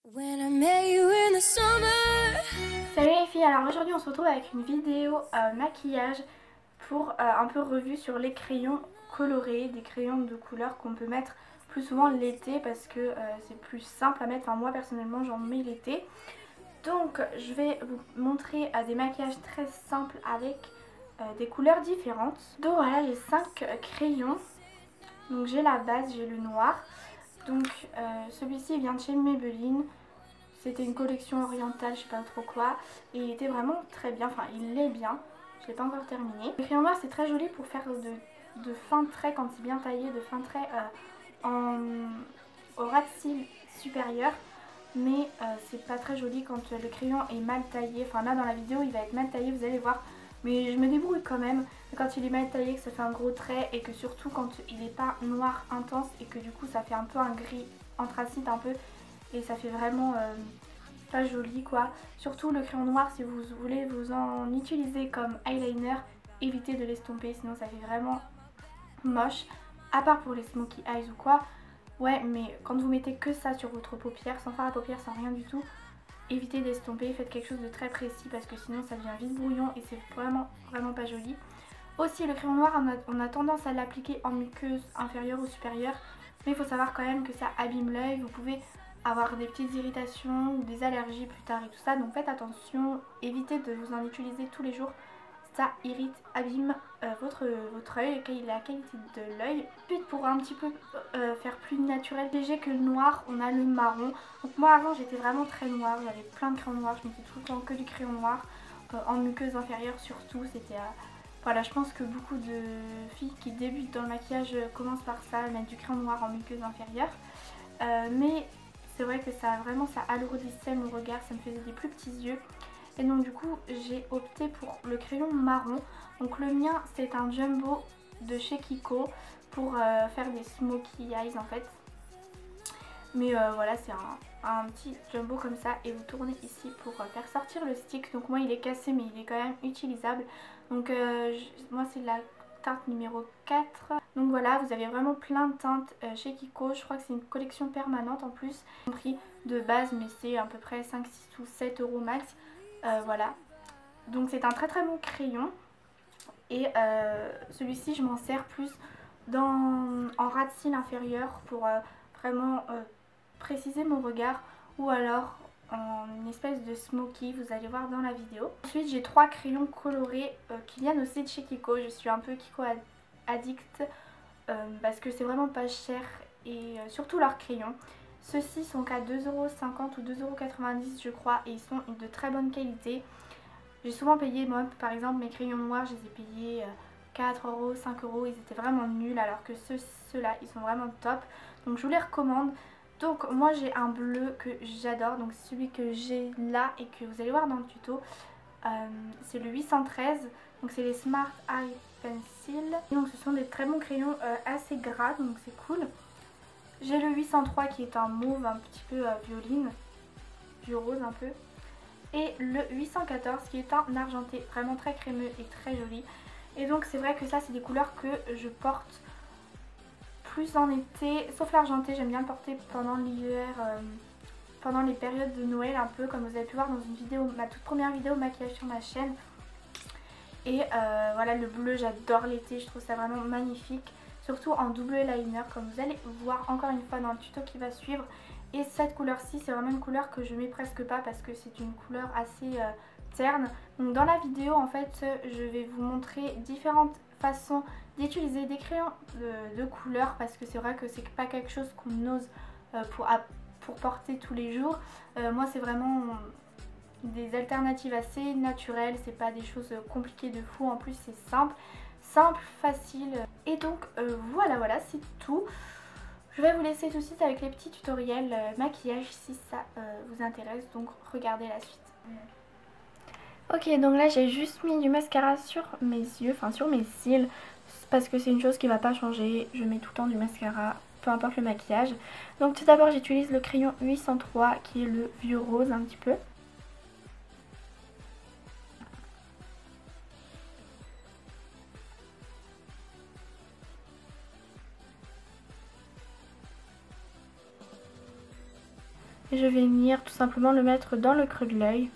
Salut les filles, alors aujourd'hui on se retrouve avec une vidéo maquillage pour un peu revue sur les crayons colorés, des crayons de couleur qu'on peut mettre plus souvent l'été parce que c'est plus simple à mettre, enfin moi personnellement j'en mets l'été. Donc je vais vous montrer des maquillages très simples avec des couleurs différentes. Donc voilà, j'ai 5 crayons, donc j'ai la base, j'ai le noir. Donc celui-ci vient de chez Maybelline. C'était une collection orientale, je sais pas trop quoi. Et il était vraiment très bien, enfin il est bien. Je l'ai pas encore terminé. Le crayon noir c'est très joli pour faire de fins de trait quand c'est bien taillé, de fins de trait au ras de cils supérieur. Mais c'est pas très joli quand le crayon est mal taillé. Enfin là dans la vidéo il va être mal taillé, vous allez voir. Mais je me débrouille quand même. Quand il est mal taillé, que ça fait un gros trait et que surtout quand il n'est pas noir intense et que du coup ça fait un peu un gris anthracite un peu. Et ça fait vraiment pas joli quoi. Surtout le crayon noir, si vous voulez vous en utiliser comme eyeliner, évitez de l'estomper sinon ça fait vraiment moche. À part pour les smokey eyes ou quoi. Ouais, mais quand vous mettez que ça sur votre paupière, sans faire la paupière, sans rien du tout, évitez d'estomper, faites quelque chose de très précis parce que sinon ça devient vite brouillon et c'est vraiment pas joli. Aussi le crayon noir, on a tendance à l'appliquer en muqueuse inférieure ou supérieure, mais il faut savoir quand même que ça abîme l'œil. Vous pouvez avoir des petites irritations ou des allergies plus tard et tout ça, donc faites attention, évitez de vous en utiliser tous les jours. Ça irrite, abîme votre œil, la qualité de l'œil. Ensuite pour un petit peu faire plus naturel, léger que le noir, on a le marron. Donc moi avant j'étais vraiment très noire, j'avais plein de crayons noirs, je mettais tout le temps que du crayon noir, en muqueuse inférieure surtout, c'était... voilà, je pense que beaucoup de filles qui débutent dans le maquillage commencent par ça, mettre du crayon noir en muqueuse inférieure. Mais c'est vrai que ça alourdissait mon regard, ça me faisait des plus petits yeux. Et donc du coup j'ai opté pour le crayon marron. Donc le mien c'est un jumbo de chez Kiko pour faire des smokey eyes en fait. Mais voilà, c'est un petit jumbo comme ça et vous tournez ici pour faire sortir le stick. Donc moi il est cassé mais il est quand même utilisable. Donc moi c'est la teinte numéro 4. Donc voilà, vous avez vraiment plein de teintes chez Kiko. Je crois que c'est une collection permanente en plus. Prix de base mais c'est à peu près 5, 6 ou 7 euros max. Voilà. Donc c'est un très bon crayon. Et celui-ci je m'en sers plus en ras de cils inférieur pour vraiment préciser mon regard, ou alors en une espèce de smoky, vous allez voir dans la vidéo. Ensuite j'ai 3 crayons colorés qui viennent aussi de chez Kiko. Je suis un peu Kiko addict parce que c'est vraiment pas cher et surtout leurs crayons. Ceux-ci sont qu'à 2,50€ ou 2,90€ je crois et ils sont de très bonne qualité. J'ai souvent payé, moi par exemple mes crayons noirs, je les ai payés 4€, 5€, ils étaient vraiment nuls alors que ceux-là ils sont vraiment top. Donc je vous les recommande. Donc moi j'ai un bleu que j'adore, donc celui que j'ai là et que vous allez voir dans le tuto. C'est le 813, donc c'est les Smart Eye Pencil. Donc ce sont des très bons crayons assez gras, donc c'est cool. J'ai le 803 qui est un mauve un petit peu violine, du rose un peu. Et le 814 qui est un argenté, vraiment très crémeux et très joli. Et donc c'est vrai que ça c'est des couleurs que je porte plus en été, sauf l'argenté, j'aime bien le porter pendant l'hiver, pendant les périodes de Noël un peu, comme vous avez pu voir dans une vidéo, ma toute première vidéo maquillage sur ma chaîne. Et voilà, le bleu j'adore l'été, je trouve ça vraiment magnifique, surtout en double liner comme vous allez voir encore une fois dans le tuto qui va suivre. Et cette couleur-ci c'est vraiment une couleur que je mets presque pas parce que c'est une couleur assez terne. Donc dans la vidéo en fait je vais vous montrer différentes façons d'utiliser des crayons de couleur parce que c'est vrai que c'est pas quelque chose qu'on ose pour porter tous les jours. Moi c'est vraiment des alternatives assez naturelles, c'est pas des choses compliquées de fou, en plus c'est simple, facile. Et donc voilà c'est tout. Je vais vous laisser tout de suite avec les petits tutoriels maquillage si ça vous intéresse, donc regardez la suite. Ok, donc là j'ai juste mis du mascara sur mes yeux, enfin sur mes cils, parce que c'est une chose qui va pas changer, je mets tout le temps du mascara, peu importe le maquillage. Donc tout d'abord j'utilise le crayon 803 qui est le vieux rose un petit peu. Et je vais venir tout simplement le mettre dans le creux de l'œil.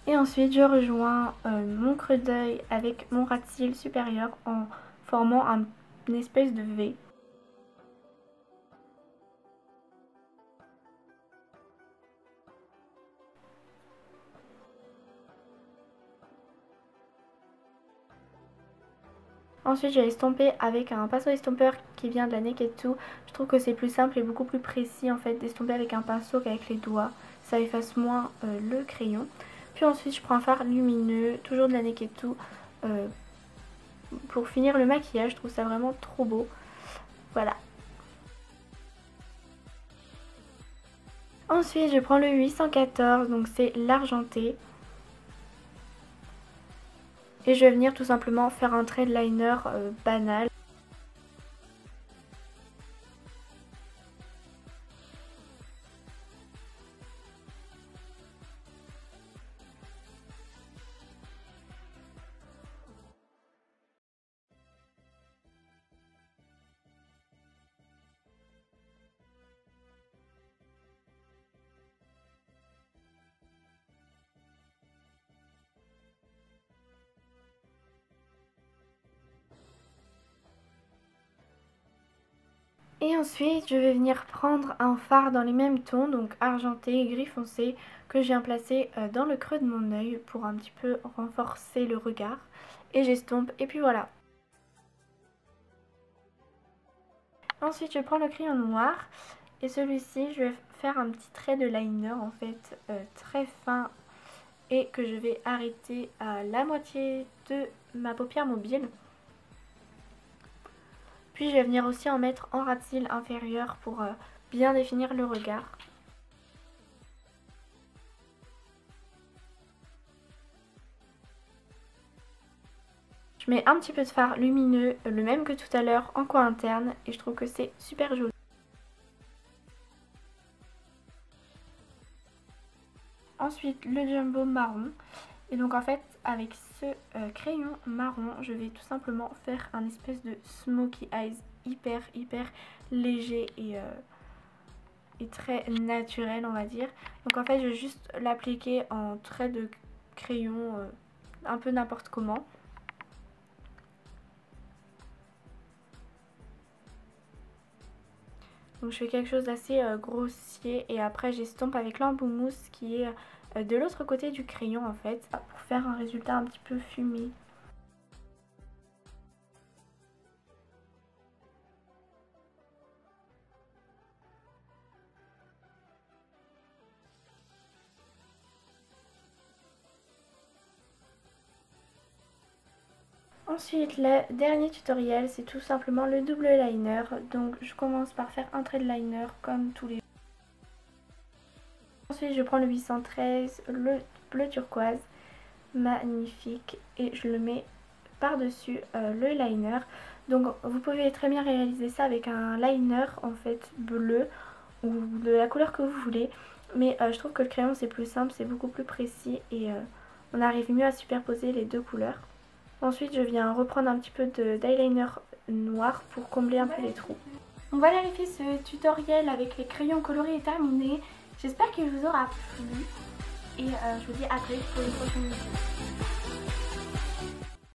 Et ensuite je rejoins mon creux d'œil avec mon ras de cils supérieur en formant une espèce de V. Ensuite je vais estomper avec un pinceau estompeur qui vient de la Naked Too. Je trouve que c'est plus simple et beaucoup plus précis en fait d'estomper avec un pinceau qu'avec les doigts. Ça efface moins le crayon. Puis ensuite je prends un fard lumineux, toujours de la Naked Too, pour finir le maquillage. Je trouve ça vraiment trop beau. Voilà. Ensuite je prends le 814, donc c'est l'argenté. Et je vais venir tout simplement faire un trait de liner banal. Et ensuite je vais venir prendre un fard dans les mêmes tons, donc argenté et gris foncé, que je viens placer dans le creux de mon œil pour un petit peu renforcer le regard. Et j'estompe et puis voilà. Ensuite je prends le crayon noir et celui-ci je vais faire un petit trait de liner en fait très fin et que je vais arrêter à la moitié de ma paupière mobile. Puis je vais venir aussi en mettre en ras de cils inférieur pour bien définir le regard. Je mets un petit peu de fard lumineux, le même que tout à l'heure en coin interne, et je trouve que c'est super joli. Ensuite le jumbo marron. Et donc en fait avec ce crayon marron je vais tout simplement faire un espèce de smokey eyes hyper léger et très naturel on va dire. Donc en fait je vais juste l'appliquer en trait de crayon un peu n'importe comment. Donc je fais quelque chose d'assez grossier et après j'estompe avec l'embout mousse qui est de l'autre côté du crayon en fait pour faire un résultat un petit peu fumé. Ensuite le dernier tutoriel c'est tout simplement le double liner. Donc je commence par faire un trait de liner comme tous les jours. Ensuite je prends le 813, le bleu turquoise, magnifique, et je le mets par dessus le liner. Donc vous pouvez très bien réaliser ça avec un liner en fait bleu ou de la couleur que vous voulez. Mais je trouve que le crayon c'est plus simple, c'est beaucoup plus précis et on arrive mieux à superposer les deux couleurs. Ensuite je viens reprendre un petit peu d'eyeliner noir pour combler un peu les trous. Donc voilà les filles, ce tutoriel avec les crayons colorés est terminé. J'espère qu'il vous aura plu et je vous dis à très vite pour une prochaine vidéo.